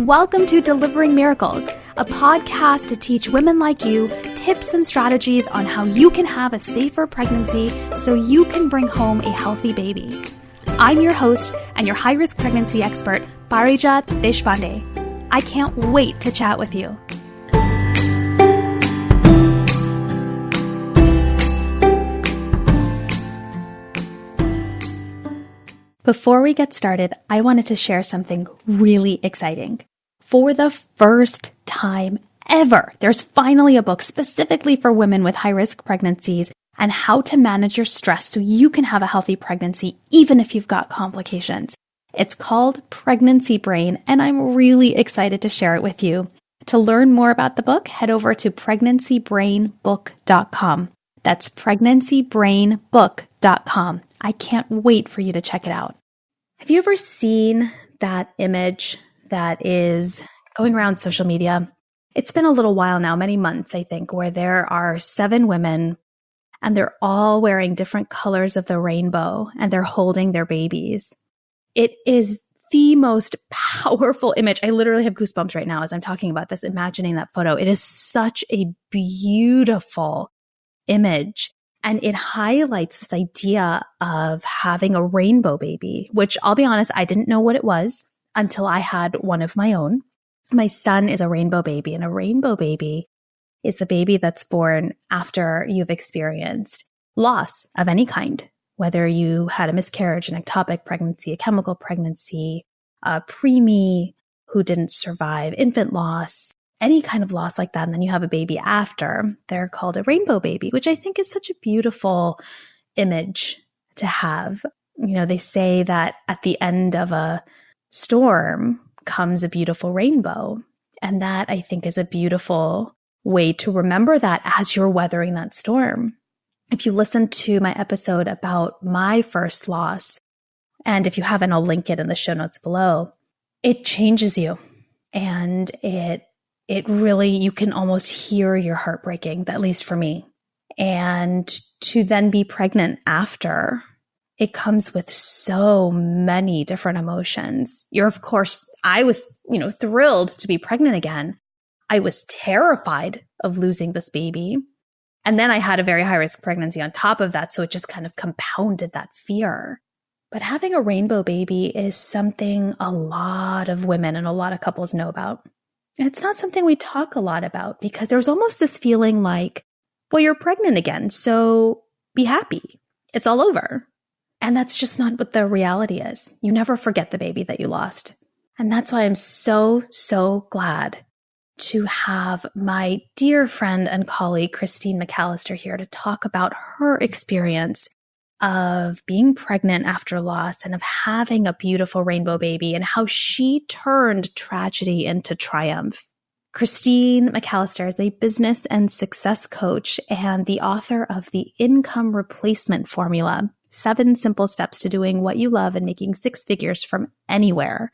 Welcome to Delivering Miracles, a podcast to teach women like you tips and strategies on how you can have a safer pregnancy so you can bring home a healthy baby. I'm your host and your high-risk pregnancy expert, Parijat Deshpande. I can't wait to chat with you. Before we get started, I wanted to share something really exciting. For the first time ever, there's finally a book specifically for women with high-risk pregnancies and how to manage your stress so you can have a healthy pregnancy even if you've got complications. It's called Pregnancy Brain, and I'm really excited to share it with you. To learn more about the book, head over to pregnancybrainbook.com. That's pregnancybrainbook.com. I can't wait for you to check it out. Have you ever seen that image that is going around social media? It's been a little while now, many months, I think, where there are 7 women and they're all wearing different colors of the rainbow and they're holding their babies. It is the most powerful image. I literally have goosebumps right now as I'm talking about this, imagining that photo. It is such a beautiful image. And it highlights this idea of having a rainbow baby, which I'll be honest, I didn't know what it was until I had one of my own. My son is a rainbow baby, and a rainbow baby is the baby that's born after you've experienced loss of any kind, whether you had a miscarriage, an ectopic pregnancy, a chemical pregnancy, a preemie who didn't survive, infant loss, any kind of loss like that, and then you have a baby after. They're called a rainbow baby, which I think is such a beautiful image to have. You know, they say that at the end of a storm comes a beautiful rainbow. And that, I think, is a beautiful way to remember that as you're weathering that storm. If you listen to my episode about my first loss, and if you haven't, I'll link it in the show notes below, it changes you. And it really, you can almost hear your heart breaking, at least for me. And to then be pregnant after, it comes with so many different emotions. I was, thrilled to be pregnant again. I was terrified of losing this baby. And then I had a very high-risk pregnancy on top of that, so it just kind of compounded that fear. But having a rainbow baby is something a lot of women and a lot of couples know about. It's not something we talk a lot about because there's almost this feeling like, well, you're pregnant again, so be happy. It's all over. And that's just not what the reality is. You never forget the baby that you lost. And that's why I'm so, so glad to have my dear friend and colleague, Christine McAllister, here to talk about her experience of being pregnant after loss and of having a beautiful rainbow baby and how she turned tragedy into triumph. Christine McAllister is a business and success coach and the author of The Income Replacement Formula, 7 simple steps to doing what you love and making 6 figures from anywhere.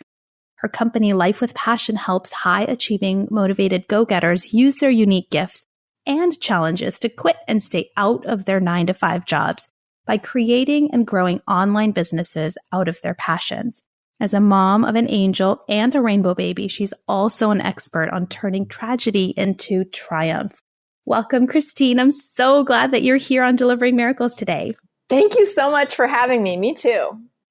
Her company, Life with Passion, helps high-achieving, motivated go-getters use their unique gifts and challenges to quit and stay out of their 9-to-5 jobs by creating and growing online businesses out of their passions. As a mom of an angel and a rainbow baby, she's also an expert on turning tragedy into triumph. Welcome, Christine. I'm so glad that you're here on Delivering Miracles today. Thank you so much for having me. Me too.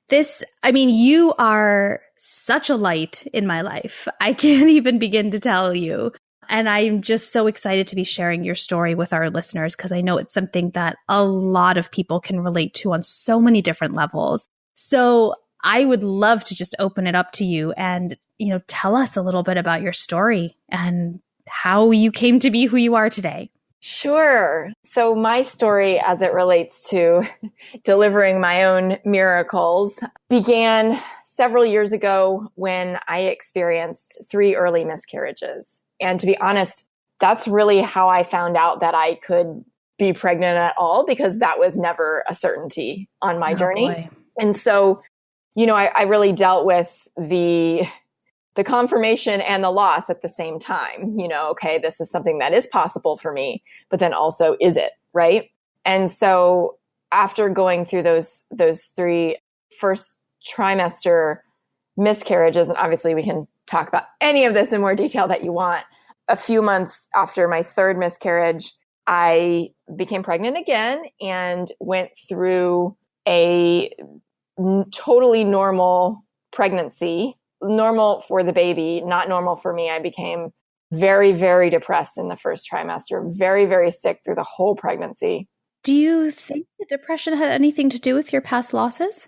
You are such a light in my life. I can't even begin to tell you. And I'm just so excited to be sharing your story with our listeners because I know it's something that a lot of people can relate to on so many different levels. So I would love to just open it up to you and, tell us a little bit about your story and how you came to be who you are today. Sure. So my story as it relates to delivering my own miracles began several years ago when I experienced 3 early miscarriages. And to be honest, that's really how I found out that I could be pregnant at all, because that was never a certainty on my journey. Boy. And so, I really dealt with the confirmation and the loss at the same time. Okay, this is something that is possible for me, but then also, is it, right? And so after going through those 3 first trimester miscarriages, and obviously we can talk about any of this in more detail that you want. A few months after my third miscarriage, I became pregnant again and went through a totally normal pregnancy, normal for the baby, not normal for me. I became very, very depressed in the first trimester, very, very sick through the whole pregnancy. Do you think the depression had anything to do with your past losses?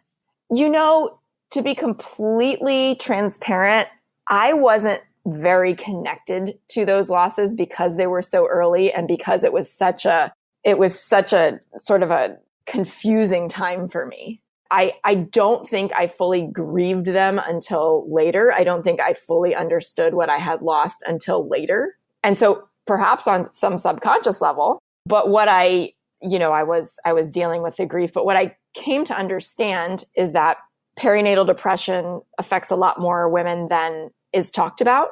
To be completely transparent, I wasn't very connected to those losses because they were so early and because it was such a sort of a confusing time for me. I don't think I fully grieved them until later. I don't think I fully understood what I had lost until later. And so perhaps on some subconscious level, but what I was dealing with the grief, but what I came to understand is that perinatal depression affects a lot more women than is talked about.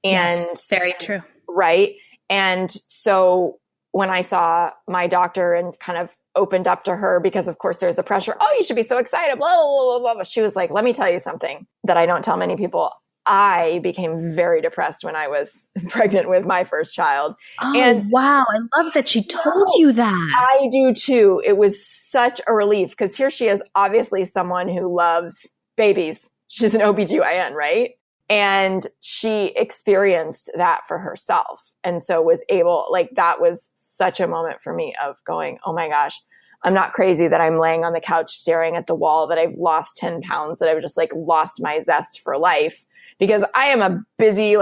And yes, very true. Right. And so when I saw my doctor and kind of opened up to her, because of course there's the pressure, oh, you should be so excited, blah, blah, blah, blah. She was like, let me tell you something that I don't tell many people. I became very depressed when I was pregnant with my first child. Oh, and wow. I love that she told you that. I do too. It was such a relief because here she is, obviously someone who loves babies. She's an OBGYN, right? And she experienced that for herself. And so was able, that was such a moment for me of going, oh my gosh, I'm not crazy that I'm laying on the couch staring at the wall, that I've lost 10 pounds, that I've just lost my zest for life. Because I am a busy,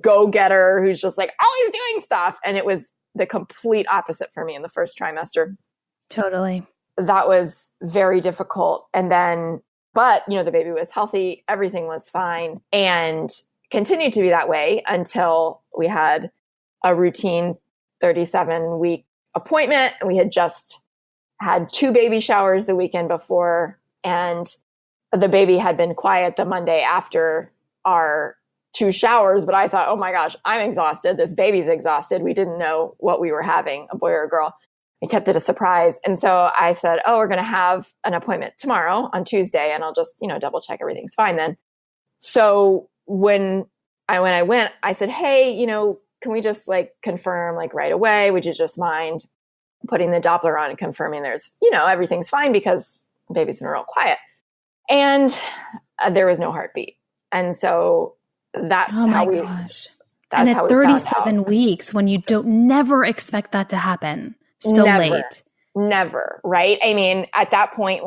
go-getter who's just always doing stuff. And it was the complete opposite for me in the first trimester. Totally. That was very difficult. And then, but the baby was healthy. Everything was fine and continued to be that way until we had a routine 37-week appointment. And we had just had 2 baby showers the weekend before. And the baby had been quiet the Monday after our 2 showers, but I thought, oh my gosh, I'm exhausted. This baby's exhausted. We didn't know what we were having, a boy or a girl. We kept it a surprise. And so I said, oh, we're going to have an appointment tomorrow on Tuesday, and I'll just, double check everything's fine then. So when I went, I said, hey, can we just confirm right away? Would you just mind putting the Doppler on and confirming there's, everything's fine because the baby's been real quiet. And there was no heartbeat. And so that's how we, gosh. And at 37 weeks, when you never expect that to happen so late. Never. Right. I mean, at that point,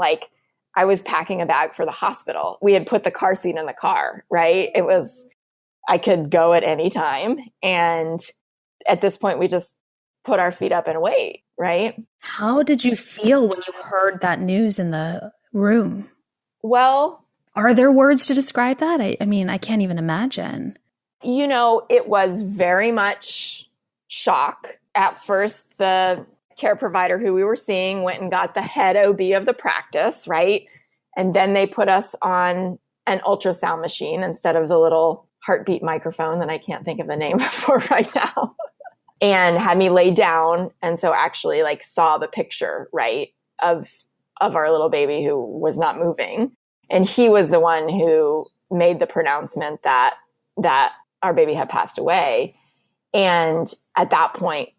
I was packing a bag for the hospital. We had put the car seat in the car, right? I could go at any time. And at this point, we just put our feet up and wait, right? How did you feel when you heard that news in the room? Well, are there words to describe that? I mean, I can't even imagine. It was very much shock. At first, the care provider who we were seeing went and got the head OB of the practice, right? And then they put us on an ultrasound machine instead of the little heartbeat microphone that I can't think of the name for right now, and had me lay down. And so actually saw the picture, right, of our little baby who was not moving. And he was the one who made the pronouncement that our baby had passed away. And at that point,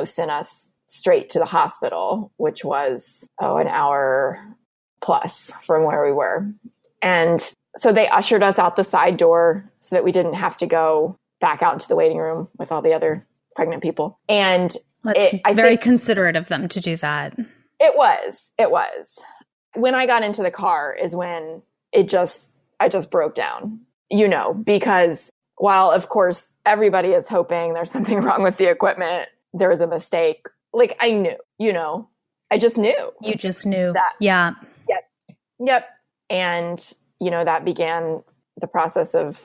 sent us straight to the hospital, which was, an hour plus from where we were. And so they ushered us out the side door so that we didn't have to go back out into the waiting room with all the other pregnant people. And that's very considerate of them to do that. It was. When I got into the car is when I just broke down, because while of course everybody is hoping there's something wrong with the equipment, there was a mistake. I knew, I just knew. You just knew. That. Yeah. Yep. And, that began the process of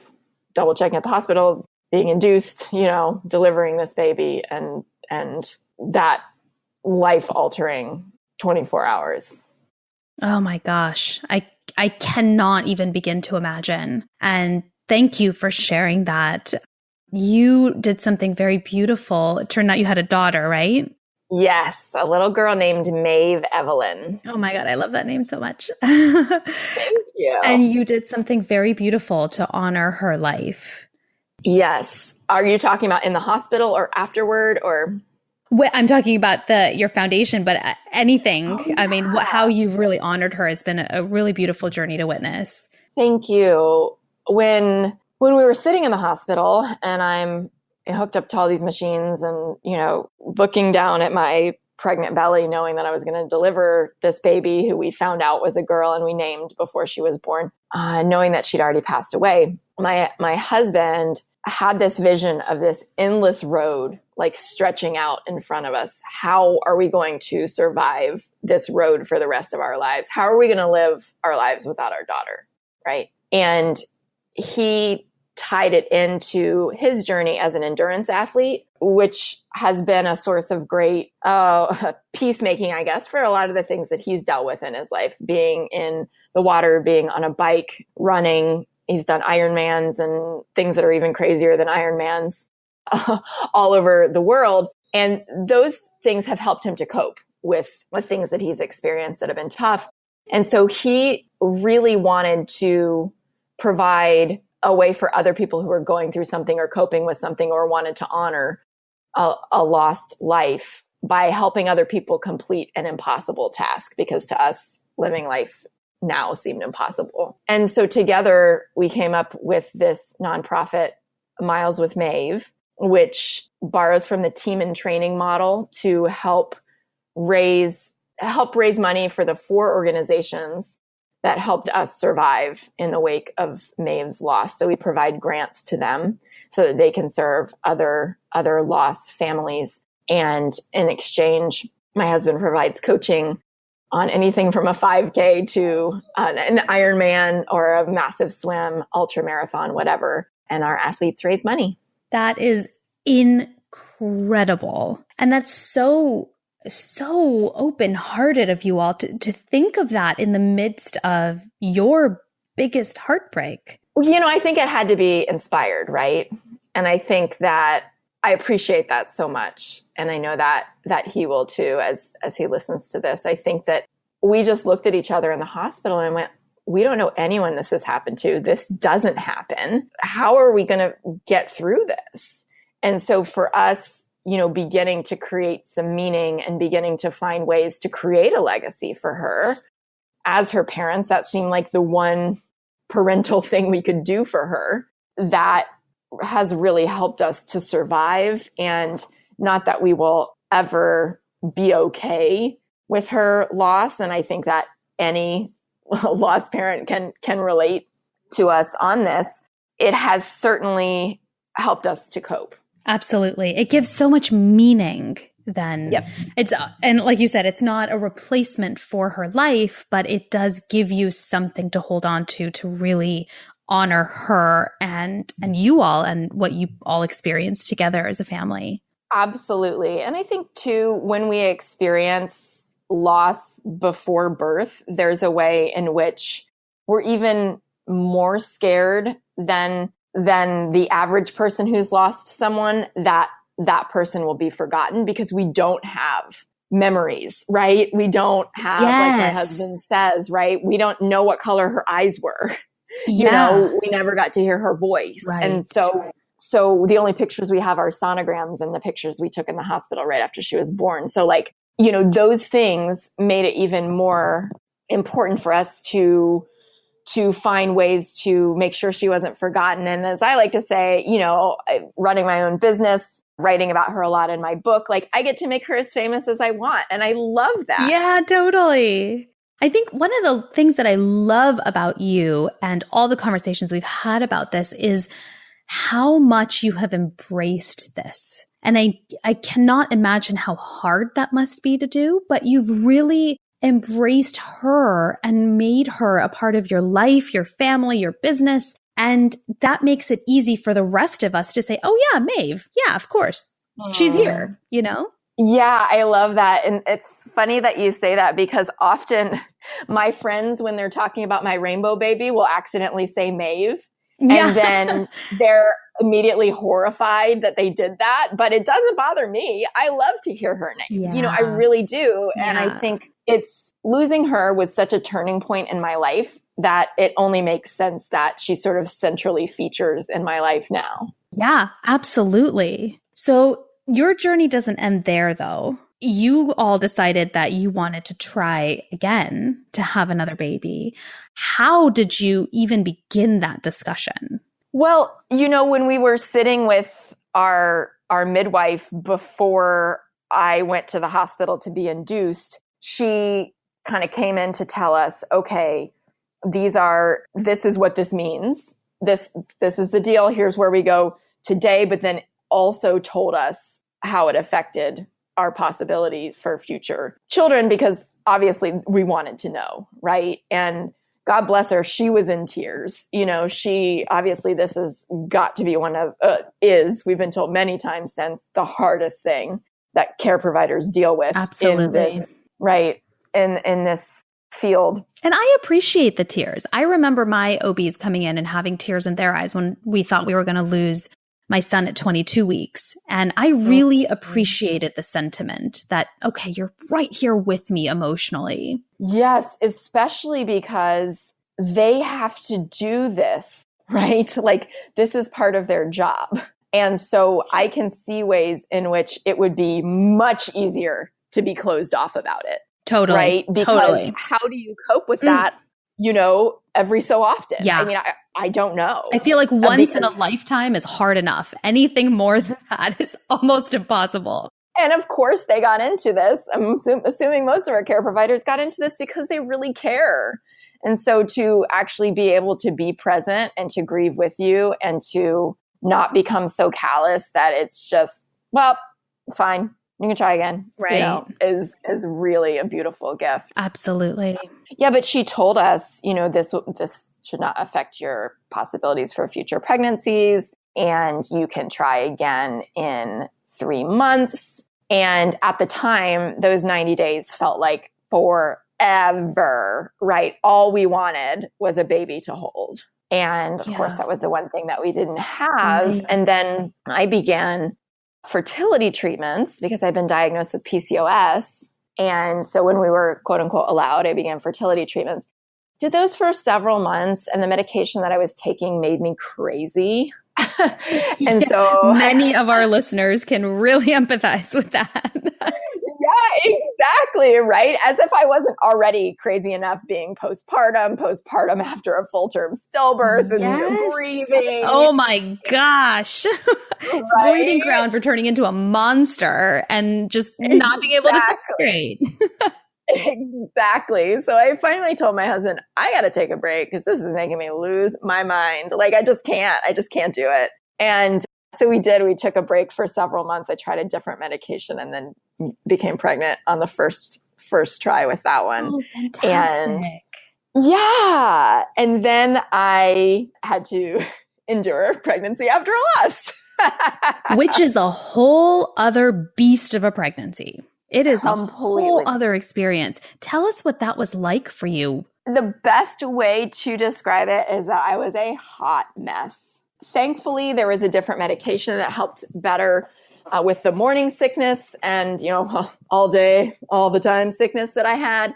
double checking at the hospital, being induced, delivering this baby and that life altering 24 hours. Oh my gosh. I cannot even begin to imagine. And thank you for sharing that. You did something very beautiful. It turned out you had a daughter, right? Yes, a little girl named Maeve Evelyn. Oh my God, I love that name so much. Thank you. And you did something very beautiful to honor her life. Yes. Are you talking about in the hospital or afterward or? I'm talking about your foundation, but anything. Oh, yeah. I mean, how you've really honored her has been a really beautiful journey to witness. Thank you. When we were sitting in the hospital and I'm hooked up to all these machines and, looking down at my pregnant belly, knowing that I was going to deliver this baby who we found out was a girl and we named before she was born, knowing that she'd already passed away. My husband had this vision of this endless road, like stretching out in front of us. How are we going to survive this road for the rest of our lives? How are we going to live our lives without our daughter? Right. And he tied it into his journey as an endurance athlete, which has been a source of great peacemaking, I guess, for a lot of the things that he's dealt with in his life, being in the water, being on a bike, running. He's done Ironmans and things that are even crazier than Ironmans all over the world. And those things have helped him to cope with things that he's experienced that have been tough. And so he really wanted to provide a way for other people who are going through something or coping with something or wanted to honor a lost life by helping other people complete an impossible task, because to us, living life now seemed impossible. And so together we came up with this nonprofit, Miles with Maeve, which borrows from the team and training model to help raise money for the 4 organizations that helped us survive in the wake of Maeve's loss. So we provide grants to them so that they can serve other lost families. And in exchange, my husband provides coaching on anything from a 5K to an Ironman or a massive swim, ultra marathon, whatever. And our athletes raise money. That is incredible. And that's so open-hearted of you all to think of that in the midst of your biggest heartbreak. I think it had to be inspired, right? And I think that I appreciate that so much. And I know that he will too, as he listens to this. I think that we just looked at each other in the hospital and went, we don't know anyone this has happened to. This doesn't happen. How are we going to get through this? And so for us, beginning to create some meaning and beginning to find ways to create a legacy for her as her parents, that seemed like the one parental thing we could do for her that has really helped us to survive. And not that we will ever be okay with her loss. And I think that any lost parent can relate to us on this. It has certainly helped us to cope. Absolutely. It gives so much meaning then. Yep. And like you said, it's not a replacement for her life, but it does give you something to hold on to really honor her and you all and what you all experienced together as a family. Absolutely. And I think too, when we experience loss before birth, there's a way in which we're even more scared than the average person who's lost someone, that person will be forgotten because we don't have memories, right? We don't have, like my husband says, right? We don't know what color her eyes were. Yeah. We never got to hear her voice. Right. And so the only pictures we have are sonograms and the pictures we took in the hospital right after she was born. So those things made it even more important for us to find ways to make sure she wasn't forgotten. And as I like to say, running my own business, writing about her a lot in my book, I get to make her as famous as I want. And I love that. Yeah, totally. I think one of the things that I love about you and all the conversations we've had about this is how much you have embraced this. And I cannot imagine how hard that must be to do, but you've really embraced her and made her a part of your life, your family, your business. And that makes it easy for the rest of us to say, oh yeah, Maeve. Yeah, of course. She's here, Yeah, I love that. And it's funny that you say that because often my friends, when they're talking about my rainbow baby, will accidentally say Maeve. Yeah. And then they're immediately horrified that they did that. But it doesn't bother me. I love to hear her name. Yeah. I really do. And I Yeah. think losing her was such a turning point in my life that it only makes sense that she sort of centrally features in my life now. Yeah, absolutely. So your journey doesn't end there, though. You all decided that you wanted to try again to have another baby. How did you even begin that discussion? Well, when we were sitting with our midwife before I went to the hospital to be induced, she kind of came in to tell us, okay, this is what this means. This is the deal. Here's where we go today, but then also told us how it affected our possibility for future children, because obviously we wanted to know, right? And God bless her, she was in tears. She obviously, this has got to be we've been told many times since, the hardest thing that care providers deal with. Absolutely. In this field. And I appreciate the tears. I remember my OBs coming in and having tears in their eyes when we thought we were going to lose my son at 22 weeks. And I really appreciated the sentiment that, okay, you're right here with me emotionally. Yes, especially because they have to do this, right? Like, this is part of their job. And so I can see ways in which it would be much easier to be closed off about it. Totally. Right? Because how do you cope with that, every so often? Yeah. I mean, I don't know. I feel like once in a lifetime is hard enough. Anything more than that is almost impossible. And of course they got into this. I'm assuming most of our care providers got into this because they really care. And so to actually be able to be present and to grieve with you and to not become so callous that it's just, well, it's fine, you can try again, right? Is really a beautiful gift. Absolutely. Yeah, but she told us, this should not affect your possibilities for future pregnancies, and you can try again in 3 months. And at the time, those 90 days felt like forever, right? All we wanted was a baby to hold. And of course, that was the one thing that we didn't have. Right. And then I began fertility treatments because I'd been diagnosed with PCOS. And so when we were, quote unquote, allowed, I began fertility treatments. Did those for several months. And the medication that I was taking made me crazy. And so many of our listeners can really empathize with that. Yeah, exactly. Right. As if I wasn't already crazy enough being postpartum after a full-term stillbirth and grieving. Oh my gosh. Right? Breeding ground for turning into a monster and just not being able to straight. Exactly. So I finally told my husband, I got to take a break because this is making me lose my mind. Like, I just can't do it. And so we did. We took a break for several months. I tried a different medication and then became pregnant on the first try with that one. Oh, fantastic. And and then I had to endure pregnancy after a loss. Which is a whole other beast of a pregnancy. It is a whole other experience. Tell us what that was like for you. The best way to describe it is that I was a hot mess. Thankfully, there was a different medication that helped better with the morning sickness and, all day, all the time sickness that I had.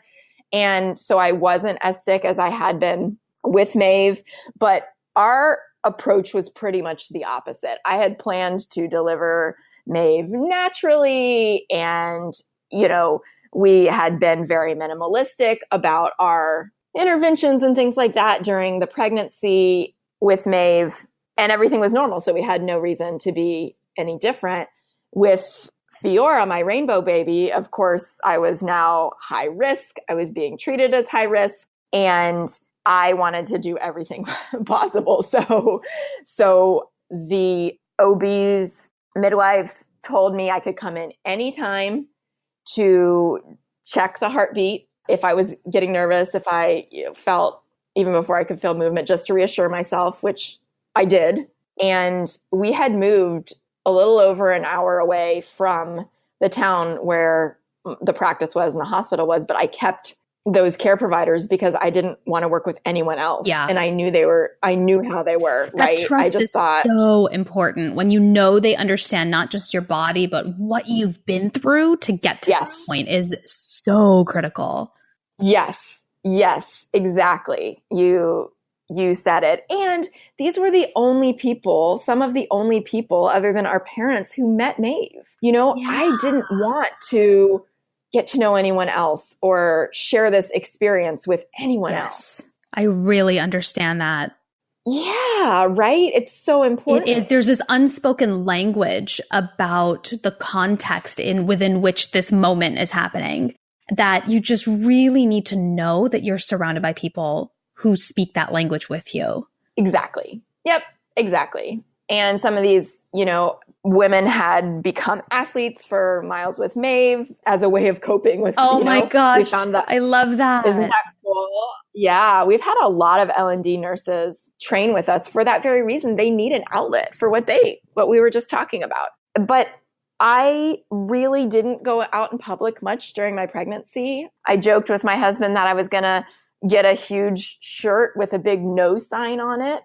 And so I wasn't as sick as I had been with Maeve, but our approach was pretty much the opposite. I had planned to deliver Maeve naturally. And, we had been very minimalistic about our interventions and things like that during the pregnancy with Maeve, and everything was normal. So we had no reason to be any different. With Fiora, my rainbow baby, of course, I was now high risk. I was being treated as high risk, and I wanted to do everything possible. So the OB's midwife told me I could come in anytime to check the heartbeat if I was getting nervous, if I felt, even before I could feel movement, just to reassure myself, which I did. And we had moved a little over an hour away from the town where the practice was and the hospital was, but I kept those care providers because I didn't want to work with anyone else. Yeah. And I knew how they were, that right? trust I just is thought so important when you know they understand not just your body, but what you've been through to get to yes. that point is so critical. Yes. Yes, exactly. You said it. And these were the only people, some of the only people other than our parents who met Maeve. You know, Yeah. I didn't want to get to know anyone else or share this experience with anyone else. I really understand that. Yeah, right? It's so important. It is. There's this unspoken language about the context within which this moment is happening that you just really need to know that you're surrounded by people who speak that language with you. Exactly. Yep, exactly. And some of these, women had become athletes for Miles with Maeve as a way of coping with, oh my gosh, we found that. I love that. Isn't that cool? Yeah, we've had a lot of L&D nurses train with us for that very reason. They need an outlet for what we were just talking about. But I really didn't go out in public much during my pregnancy. I joked with my husband that I was going to get a huge shirt with a big no sign on it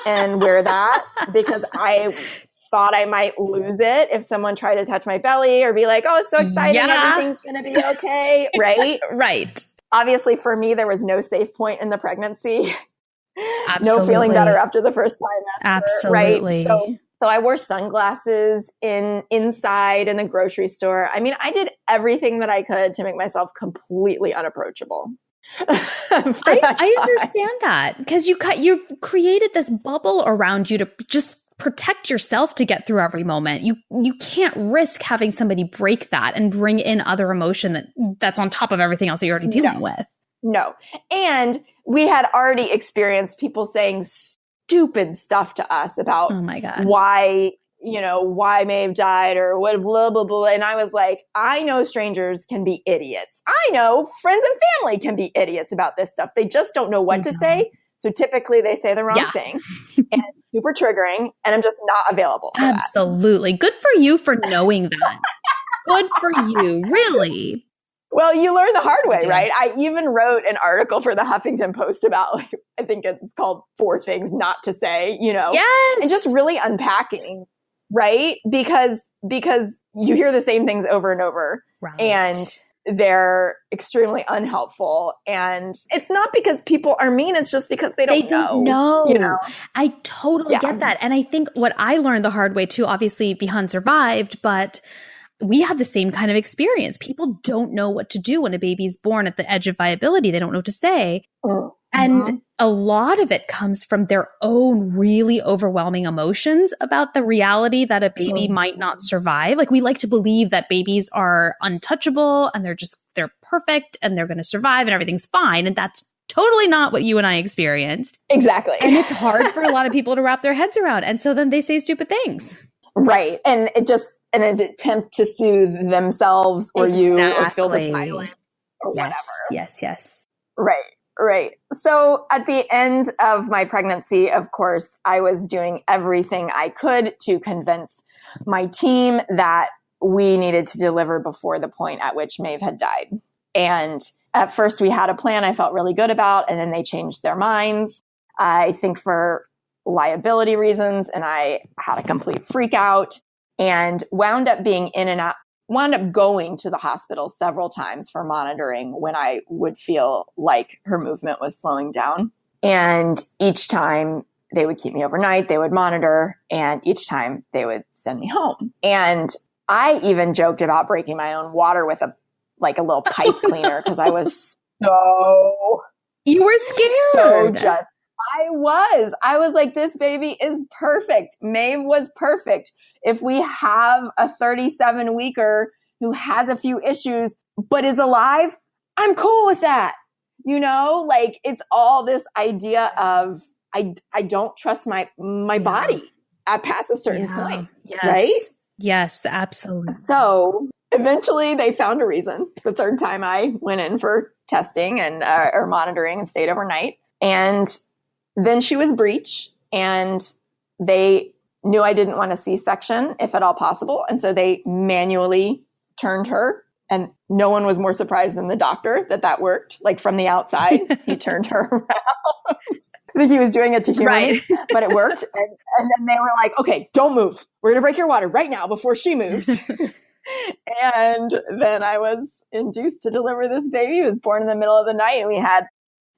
and wear that because I thought I might lose it if someone tried to touch my belly or be like, oh, it's so exciting. Yeah. Everything's going to be okay. Right? Right. Obviously, for me, there was no safe point in the pregnancy. Absolutely. No feeling better after the first trimester. Absolutely. Right? So I wore sunglasses inside in the grocery store. I mean, I did everything that I could to make myself completely unapproachable. I understand that because you've created this bubble around you to just protect yourself to get through every moment. You can't risk having somebody break that and bring in other emotion that's on top of everything else that you're already dealing with. No. And we had already experienced people saying stupid stuff to us about oh my God. why Maeve died or what, blah, blah, blah. And I was like, I know strangers can be idiots. I know friends and family can be idiots about this stuff. They just don't know what to say. So typically they say the wrong thing and it's super triggering and I'm just not available for Absolutely. Good for you for knowing that. Good for you. Really. Well, you learn the hard way, right? I even wrote an article for the Huffington Post about, I think it's called 4 Things Not to Say, Yes. And just really unpacking, right? Because you hear the same things over and over and they're extremely unhelpful. And it's not because people are mean. It's just because they don't know. I totally get that. And I think what I learned the hard way too, obviously Vihan survived, but we have the same kind of experience. People don't know what to do when a baby's born at the edge of viability. They don't know what to say. Mm-hmm. And a lot of it comes from their own really overwhelming emotions about the reality that a baby might not survive. Like we like to believe that babies are untouchable and they're perfect and they're going to survive and everything's fine. And that's totally not what you and I experienced. Exactly. And it's hard for a lot of people to wrap their heads around. And so then they say stupid things. Right. And it just an attempt to soothe themselves or you or fill the silence or whatever. Yes. Right. So at the end of my pregnancy, of course, I was doing everything I could to convince my team that we needed to deliver before the point at which Maeve had died. And at first we had a plan I felt really good about, and then they changed their minds. I think for liability reasons, and I had a complete freak out and wound up going to the hospital several times for monitoring when I would feel like her movement was slowing down. And each time they would keep me overnight, they would monitor, and each time they would send me home. And I even joked about breaking my own water with a little pipe cleaner because I was so... You were scared. So just... I was like, this baby is perfect. Maeve was perfect. If we have a 37-weeker who has a few issues, but is alive, I'm cool with that. It's all this idea of, I don't trust my body past a certain point. Yes. Right? Yes, absolutely. So eventually they found a reason. The third time I went in for testing and or monitoring and stayed overnight. And then she was breech, and they knew I didn't want a C-section if at all possible. And so they manually turned her And no one was more surprised than the doctor that worked. Like from the outside, he turned her around. I think he was doing it to humor me, but it worked. And then they were like, okay, don't move. We're going to break your water right now before she moves. And then I was induced to deliver this baby. He was born in the middle of the night, and we had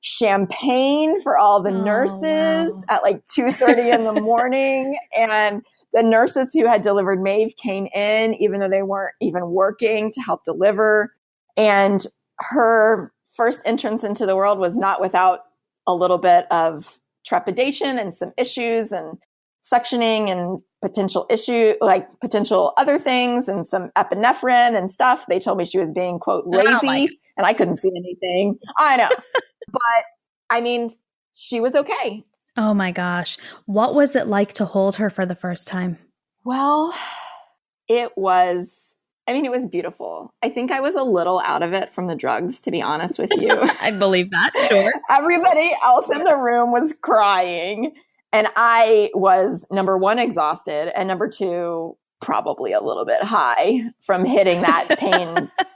champagne for all the nurses at like 2:30 in the morning. And the nurses who had delivered Maeve came in, even though they weren't even working, to help deliver. And her first entrance into the world was not without a little bit of trepidation and some issues and suctioning and potential other things and some epinephrine and stuff. They told me she was being, quote, lazy, and I couldn't see anything. I know. But I mean, she was okay. Oh my gosh. What was it like to hold her for the first time? Well, it was beautiful. I think I was a little out of it from the drugs, to be honest with you. I believe that. Sure. Everybody else in the room was crying. And I was, number one, exhausted. And number two, probably a little bit high from hitting that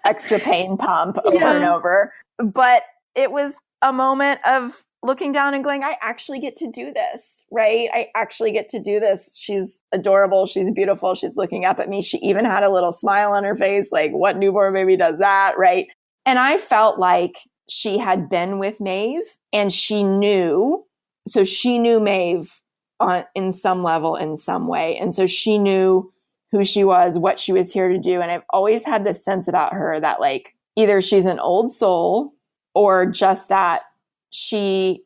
extra pain pump over and over. But it was a moment of looking down and going, I actually get to do this, right? I actually get to do this. She's adorable. She's beautiful. She's looking up at me. She even had a little smile on her face. Like, what newborn baby does that, right? And I felt like she had been with Maeve, and she knew Maeve in some level, in some way. And so she knew who she was, what she was here to do. And I've always had this sense about her that, like, either she's an old soul or just that she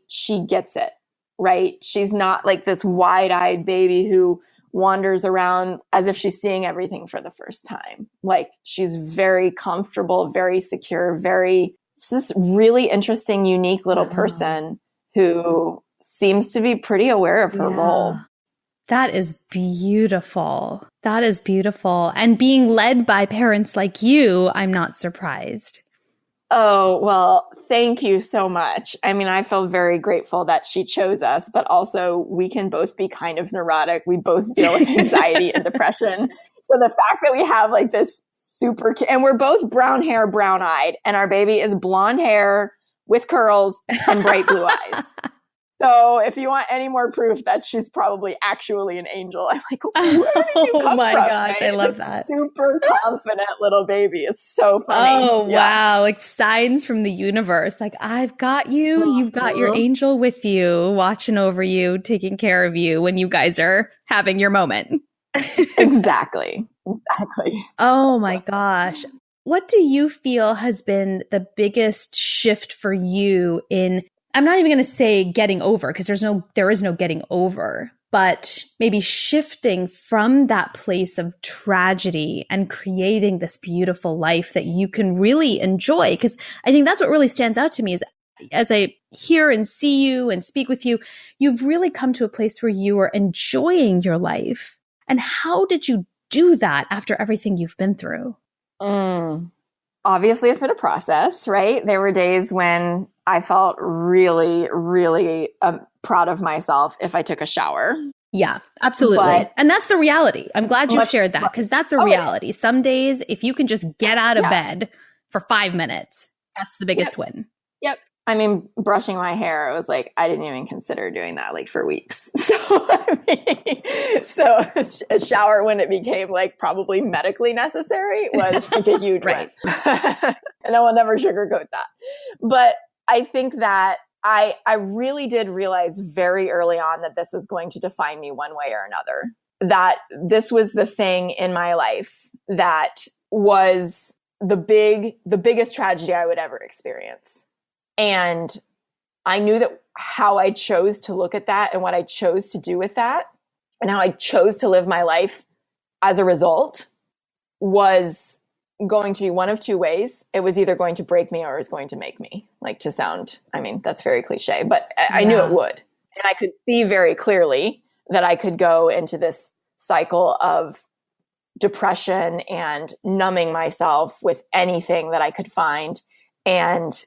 gets it, right? She's not like this wide-eyed baby who wanders around as if she's seeing everything for the first time. Like, she's very comfortable, very secure, just this really interesting, unique little person who seems to be pretty aware of her role. That is beautiful. That is beautiful. And being led by parents like you, I'm not surprised. Oh, well, thank you so much. I mean, I feel very grateful that she chose us, but also we can both be kind of neurotic. We both deal with anxiety and depression. So the fact that we have like this and we're both brown hair, brown eyed, and our baby is blonde hair with curls and bright blue eyes. So if you want any more proof that she's probably actually an angel, I'm like, where did you come from? Oh my gosh, right? I love that. Super confident little baby. It's so funny. Oh, wow. Like signs from the universe. Like, I've got you. You've got your angel with you, watching over you, taking care of you when you guys are having your moment. Exactly. Oh my gosh. What do you feel has been the biggest shift for you in, I'm not even going to say getting over, because there is no getting over, but maybe shifting from that place of tragedy and creating this beautiful life that you can really enjoy? Because I think that's what really stands out to me is as I hear and see you and speak with you, you've really come to a place where you are enjoying your life. And how did you do that after everything you've been through? Obviously, it's been a process, right? There were days when I felt really, really proud of myself if I took a shower. Yeah, absolutely. And that's the reality. I'm glad you shared that, because that's a reality. Some days, if you can just get out of bed for 5 minutes, that's the biggest win. Yep. I mean, brushing my hair, it was like, I didn't even consider doing that like for weeks. So, a shower when it became like probably medically necessary was like a huge win. And I will never sugarcoat that. But I think that I really did realize very early on that this was going to define me one way or another, that this was the thing in my life that was the biggest tragedy I would ever experience. And I knew that how I chose to look at that and what I chose to do with that and how I chose to live my life as a result was going to be one of two ways. It was either going to break me or it was going to make me. Like, to sound, I mean, that's very cliche, but I knew it would. And I could see very clearly that I could go into this cycle of depression and numbing myself with anything that I could find and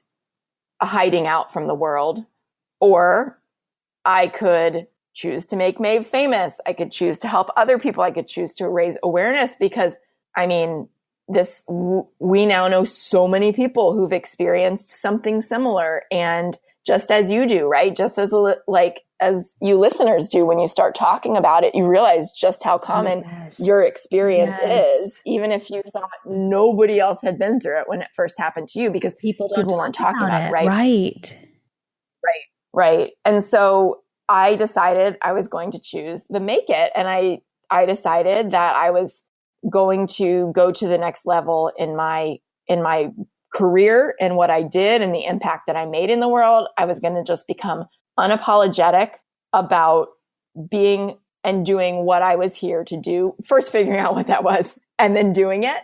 hiding out from the world. Or I could choose to make Maeve famous. I could choose to help other people. I could choose to raise awareness, because I mean, we now know so many people who've experienced something similar. And just as you do, right? Just as as you listeners do, when you start talking about it, you realize just how common your experience is, even if you thought nobody else had been through it when it first happened to you, because people weren't talking about it, right? Right. And so I decided I was going to choose the make it. And I decided that I was going to go to the next level in my career and what I did and the impact that I made in the world. I was going to just become unapologetic about being and doing what I was here to do. First figuring out what that was and then doing it,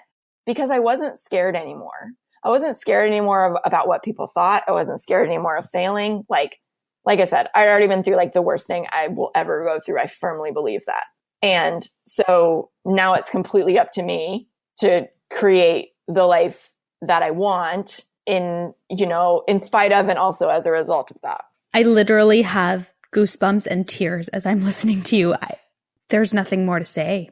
because I wasn't scared anymore. I wasn't scared anymore about what people thought. I wasn't scared anymore of failing. Like I said, I'd already been through the worst thing I will ever go through. I firmly believe that. And so now it's completely up to me to create the life that I want in spite of and also as a result of that. I literally have goosebumps and tears as I'm listening to you. There's nothing more to say.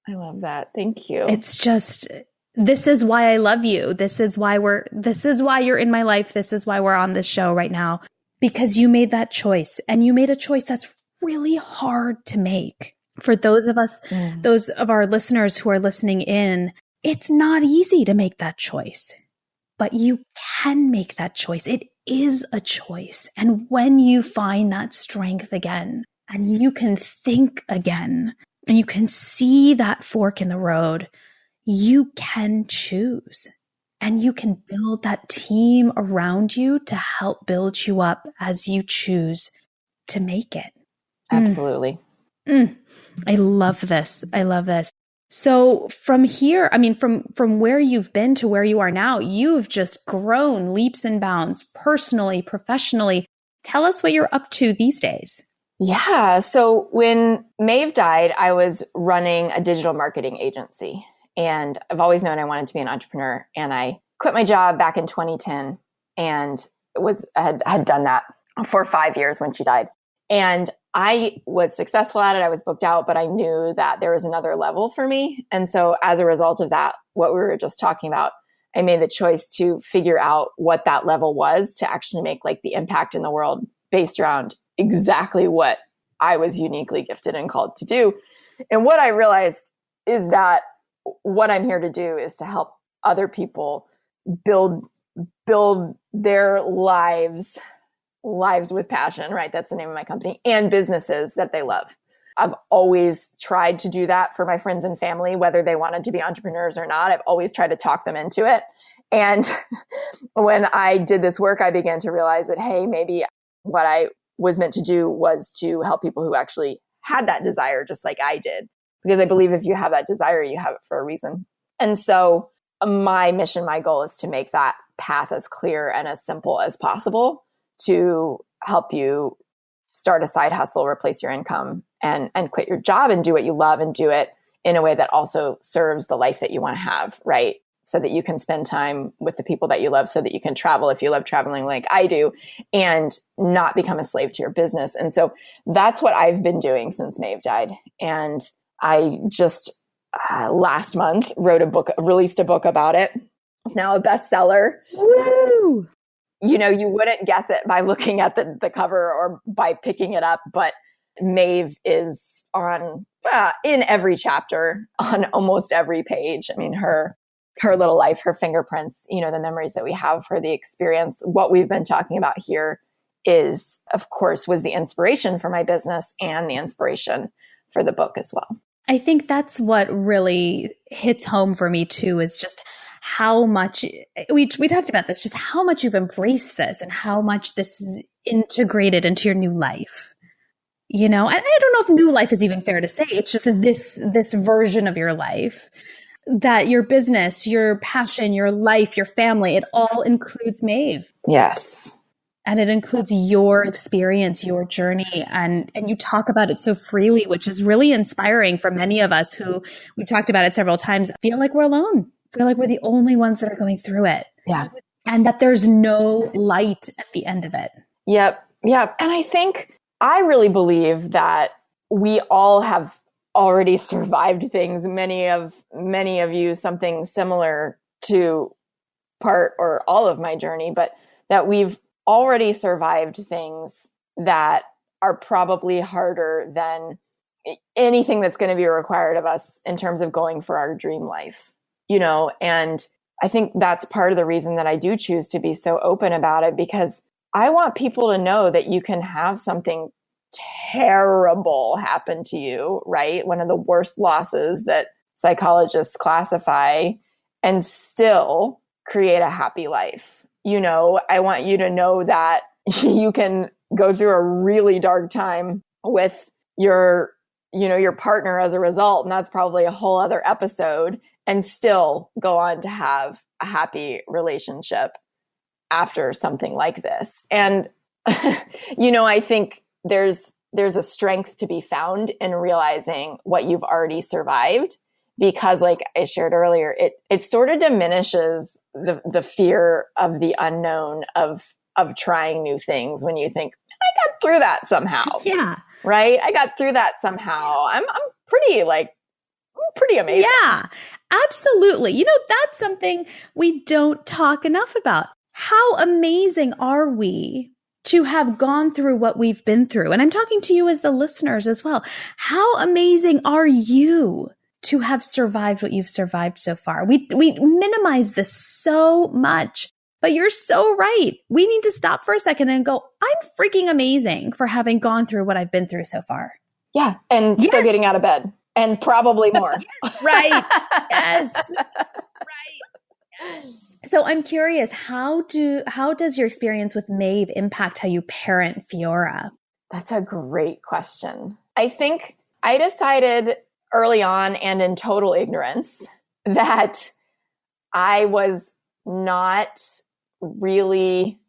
I love that. Thank you. It's just, this is why I love you. This is why you're in my life. This is why we're on this show right now, because you made that choice, and you made a choice that's really hard to make. For those of us, those of our listeners who are listening in, it's not easy to make that choice, but you can make that choice. It is a choice. And when you find that strength again, and you can think again, and you can see that fork in the road, you can choose. And you can build that team around you to help build you up as you choose to make it. Absolutely. I love this. I love this. So from here, I mean, from where you've been to where you are now, you've just grown leaps and bounds personally, professionally. Tell us what you're up to these days. Yeah. So when Maeve died, I was running a digital marketing agency, and I've always known I wanted to be an entrepreneur. And I quit my job back in 2010 and had done that for 5 years when she died. And I was successful at it. I was booked out, but I knew that there was another level for me. And so as a result of that, what we were just talking about, I made the choice to figure out what that level was to actually make the impact in the world based around exactly what I was uniquely gifted and called to do. And what I realized is that what I'm here to do is to help other people build their lives with passion, right? That's the name of my company, and businesses that they love. I've always tried to do that for my friends and family, whether they wanted to be entrepreneurs or not. I've always tried to talk them into it. And when I did this work, I began to realize that, hey, maybe what I was meant to do was to help people who actually had that desire, just like I did. Because I believe if you have that desire, you have it for a reason. And so my mission, my goal is to make that path as clear and as simple as possible to help you start a side hustle, replace your income, and quit your job and do what you love, and do it in a way that also serves the life that you want to have, right? So that you can spend time with the people that you love, so that you can travel if you love traveling like I do, and not become a slave to your business. And so that's what I've been doing since Maeve died. And I just last month released a book about it. It's now a bestseller. Woo! You wouldn't guess it by looking at the cover or by picking it up, but Maeve is on in every chapter, on almost every page. I mean, her little life, her fingerprints, the memories that we have for the experience. What we've been talking about here was the inspiration for my business and the inspiration for the book as well. I think that's what really hits home for me too, is just how much we talked about this, just how much you've embraced this and how much this is integrated into your new life. I don't know if new life is even fair to say. It's just this version of your life, that your business, your passion, your life, your family, it all includes Maeve. Yes. And it includes your experience, your journey, and you talk about it so freely, which is really inspiring for many of us who, we've talked about it several times, feel like we're alone, feel like we're the only ones that are going through it. Yeah. And that there's no light at the end of it. Yep. And I really believe that we all have already survived things. Many of you, something similar to part or all of my journey, but that we've already survived things that are probably harder than anything that's going to be required of us in terms of going for our dream life, and I think that's part of the reason that I do choose to be so open about it, because I want people to know that you can have something terrible happen to you, right? One of the worst losses that psychologists classify, and still create a happy life. I want you to know that you can go through a really dark time with your partner as a result. And that's probably a whole other episode, and still go on to have a happy relationship after something like this. And, I think there's a strength to be found in realizing what you've already survived, because like I shared earlier, it sort of diminishes the fear of the unknown of trying new things when you think, I got through that somehow. Yeah. Right? I got through that somehow. I'm pretty amazing. Yeah, absolutely. That's something we don't talk enough about. How amazing are we to have gone through what we've been through? And I'm talking to you as the listeners as well. How amazing are you to have survived what you've survived so far? We minimize this so much, but you're so right. We need to stop for a second and go, I'm freaking amazing for having gone through what I've been through so far. Yeah. And still getting out of bed. And probably more. Right. Yes. Right. Yes. So I'm curious, how does your experience with Maeve impact how you parent Fiora? That's a great question. I think I decided early on, and in total ignorance, that I was not really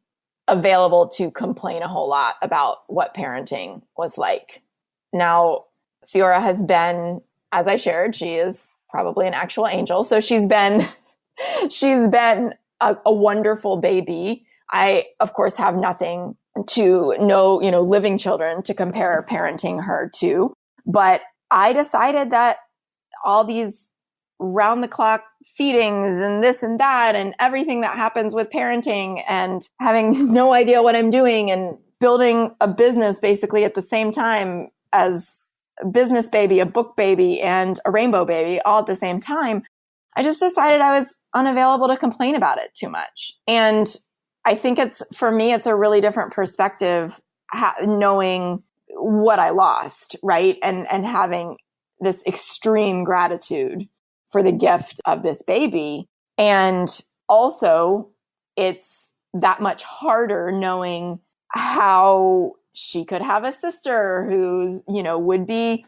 available to complain a whole lot about what parenting was like. Now, Fiora has been, as I shared, she is probably an actual angel. So she's been a wonderful baby. I, of course, have nothing to know, living children to compare parenting her to. But I decided that all these round the clock feedings and this and that and everything that happens with parenting, and having no idea what I'm doing, and building a business basically at the same time as a business baby, a book baby, and a rainbow baby all at the same time, I just decided I was unavailable to complain about it too much. And I think for me, it's a really different perspective, knowing what I lost, right? And having this extreme gratitude for the gift of this baby. And also, it's that much harder knowing how she could have a sister who's, would be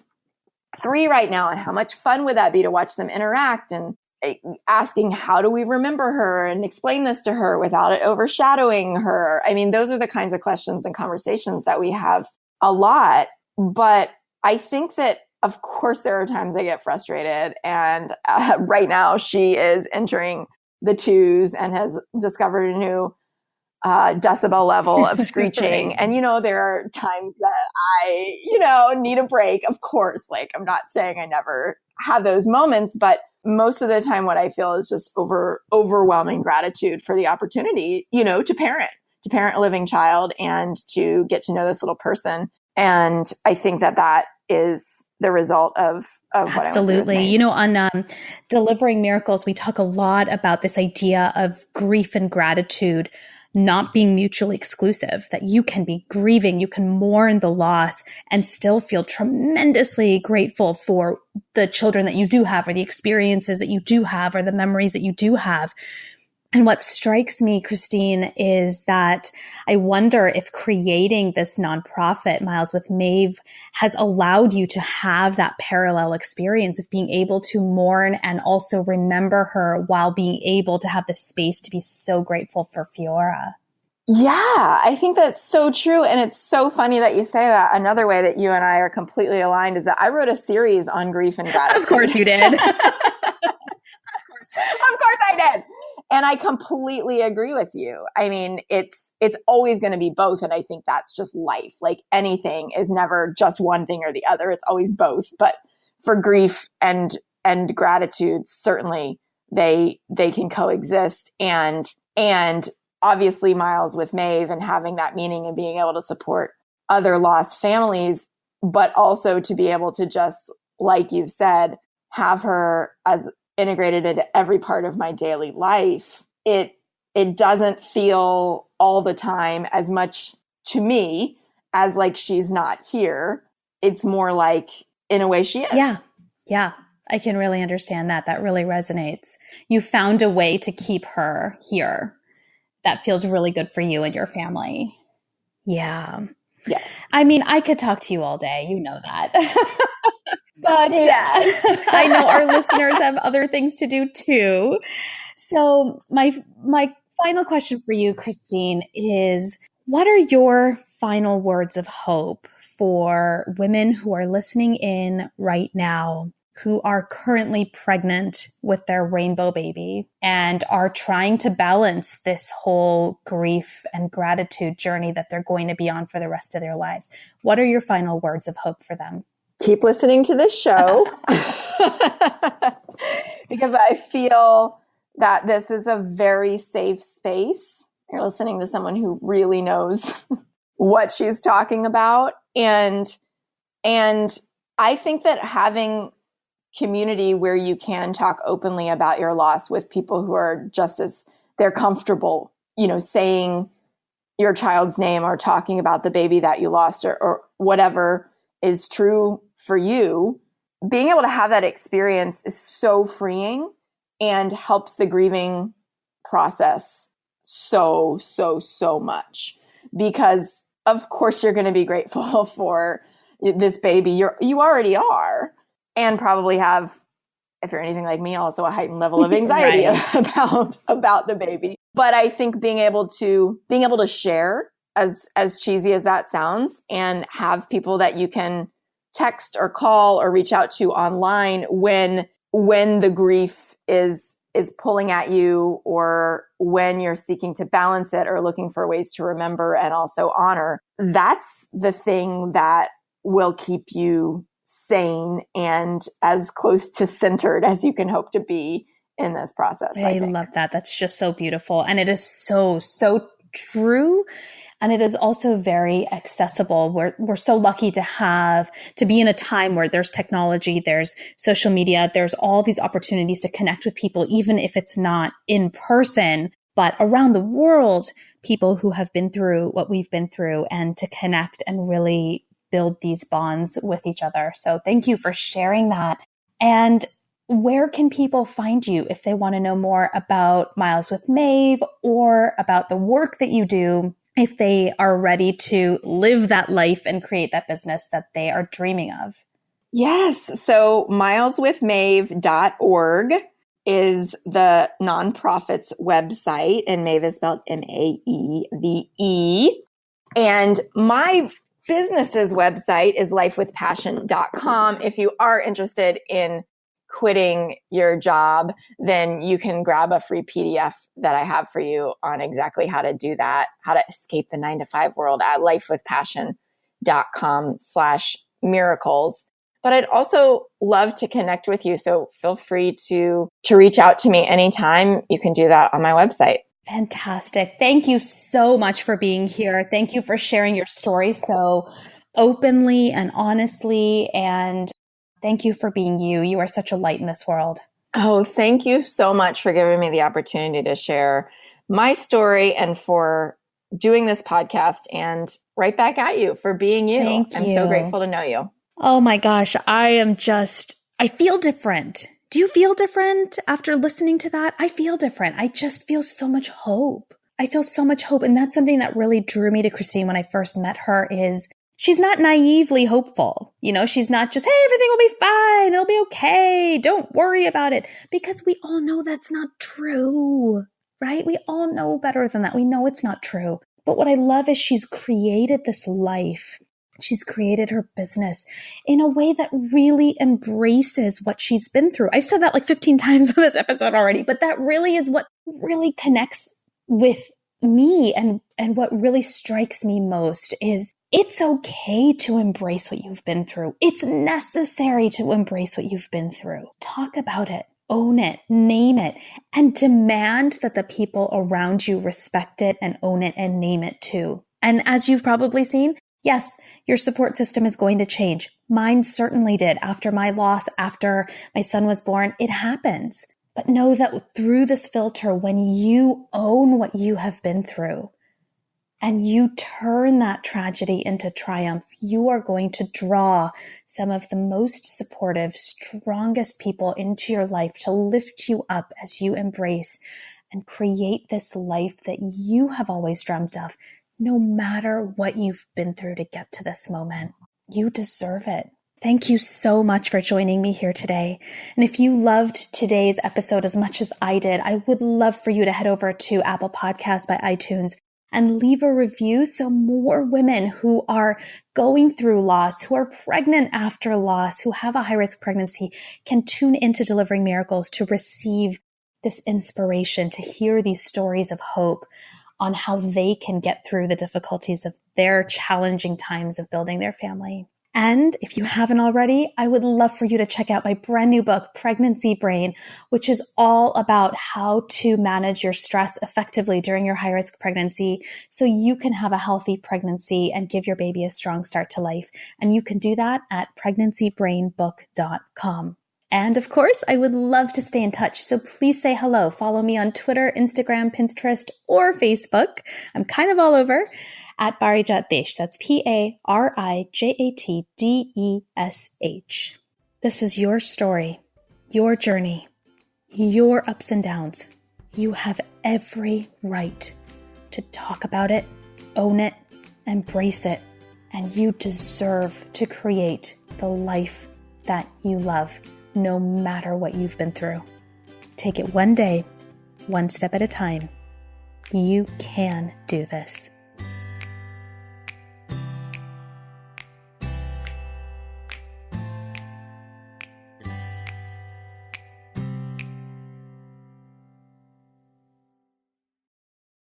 3 right now. And how much fun would that be to watch them interact, and asking, how do we remember her and explain this to her without it overshadowing her? I mean, those are the kinds of questions and conversations that we have a lot. But I think that, of course, there are times I get frustrated. And right now she is entering the 2s and has discovered a new decibel level of screeching. Right. And, there are times that I, need a break. Of course, like, I'm not saying I never have those moments, but most of the time what I feel is just overwhelming gratitude for the opportunity, to parent a living child and to get to know this little person. And I think that is the result of absolutely. On Delivering Miracles, we talk a lot about this idea of grief and gratitude not being mutually exclusive, that you can be grieving, you can mourn the loss and still feel tremendously grateful for the children that you do have, or the experiences that you do have, or the memories that you do have. And what strikes me, Christine, is that I wonder if creating this nonprofit, Miles with Maeve, has allowed you to have that parallel experience of being able to mourn and also remember her, while being able to have the space to be so grateful for Fiora. Yeah, I think that's so true. And it's so funny that you say that. Another way that you and I are completely aligned is that I wrote a series on grief and gratitude. Of course you did. Of course I did. And I completely agree with you. I mean, it's always going to be both. And I think that's just life. Like, anything is never just one thing or the other. It's always both. But for grief and gratitude, certainly they can coexist. And obviously Miles with Maeve and having that meaning and being able to support other lost families, but also to be able to just, like you've said, have her as integrated into every part of my daily life. It doesn't feel all the time as much to me as like she's not here. It's more like in a way she is. Yeah. Yeah. I can really understand that. That really resonates. You found a way to keep her here. That feels really good for you and your family. Yeah. Yes. I mean, I could talk to you all day. You know that. But yes. I know our listeners have other things to do too. So my final question for you, Christine, is what are your final words of hope for women who are listening in right now, who are currently pregnant with their rainbow baby and are trying to balance this whole grief and gratitude journey that they're going to be on for the rest of their lives? What are your final words of hope for them? Keep listening to this show because I feel that this is a very safe space. You're listening to someone who really knows what she's talking about. And I think that having community where you can talk openly about your loss with people who are just as they're comfortable, saying your child's name or talking about the baby that you lost or whatever is true for you, being able to have that experience is so freeing and helps the grieving process so much, because of course you're going to be grateful for this baby. You already are, and probably have, if you're anything like me, also a heightened level of anxiety right. about the baby. But I think being able to share, as cheesy as that sounds, and have people that you can text or call or reach out to online when the grief is pulling at you, or when you're seeking to balance it or looking for ways to remember and also honor, that's the thing that will keep you sane and as close to centered as you can hope to be in this process. I love that. That's just so beautiful. And it is so true. And it is also very accessible. We're so lucky to be in a time where there's technology, there's social media, there's all these opportunities to connect with people, even if it's not in person, but around the world, people who have been through what we've been through, and to connect and really build these bonds with each other. So thank you for sharing that. And where can people find you if they want to know more about Miles with Maeve, or about the work that you do, if they are ready to live that life and create that business that they are dreaming of? Yes. So mileswithmaeve.org is the nonprofit's website, and Maeve is spelled Maeve. And my business's website is lifewithpassion.com. If you are interested in quitting your job, then you can grab a free PDF that I have for you on exactly how to do that, how to escape the 9-to-5 world at lifewithpassion.com/miracles. But I'd also love to connect with you. So feel free to reach out to me anytime. You can do that on my website. Fantastic. Thank you so much for being here. Thank you for sharing your story so openly and honestly. And thank you for being you. You are such a light in this world. Oh, thank you so much for giving me the opportunity to share my story and for doing this podcast, and right back at you for being you. Thank you. I'm so grateful to know you. Oh my gosh. I feel different. Do you feel different after listening to that? I feel different. I just feel so much hope. I feel so much hope. And that's something that really drew me to Christine when I first met her, is she's not naively hopeful. She's not just, hey, everything will be fine. It'll be okay. Don't worry about it. Because we all know that's not true, right? We all know better than that. We know it's not true. But what I love is she's created this life. She's created her business in a way that really embraces what she's been through. I've said that like 15 times on this episode already, but that really is what really connects with me and what really strikes me most is it's okay to embrace what you've been through. It's necessary to embrace what you've been through. Talk about it, own it, name it, and demand that the people around you respect it and own it and name it too. And as you've probably seen, yes, your support system is going to change. Mine certainly did after my loss, after my son was born. It happens. But know that through this filter, when you own what you have been through and you turn that tragedy into triumph, you are going to draw some of the most supportive, strongest people into your life to lift you up as you embrace and create this life that you have always dreamt of, no matter what you've been through to get to this moment. You deserve it. Thank you so much for joining me here today. And if you loved today's episode as much as I did, I would love for you to head over to Apple Podcasts by iTunes and leave a review so more women who are going through loss, who are pregnant after loss, who have a high-risk pregnancy can tune into Delivering Miracles to receive this inspiration, to hear these stories of hope on how they can get through the difficulties of their challenging times of building their family. And if you haven't already, I would love for you to check out my brand new book, Pregnancy Brain, which is all about how to manage your stress effectively during your high-risk pregnancy so you can have a healthy pregnancy and give your baby a strong start to life. And you can do that at pregnancybrainbook.com. And of course, I would love to stay in touch. So please say hello. Follow me on Twitter, Instagram, Pinterest, or Facebook. I'm kind of all over. At Parijat Desh. That's Parijatdesh. This is your story, your journey, your ups and downs. You have every right to talk about it, own it, embrace it, and you deserve to create the life that you love, no matter what you've been through. Take it one day, one step at a time. You can do this.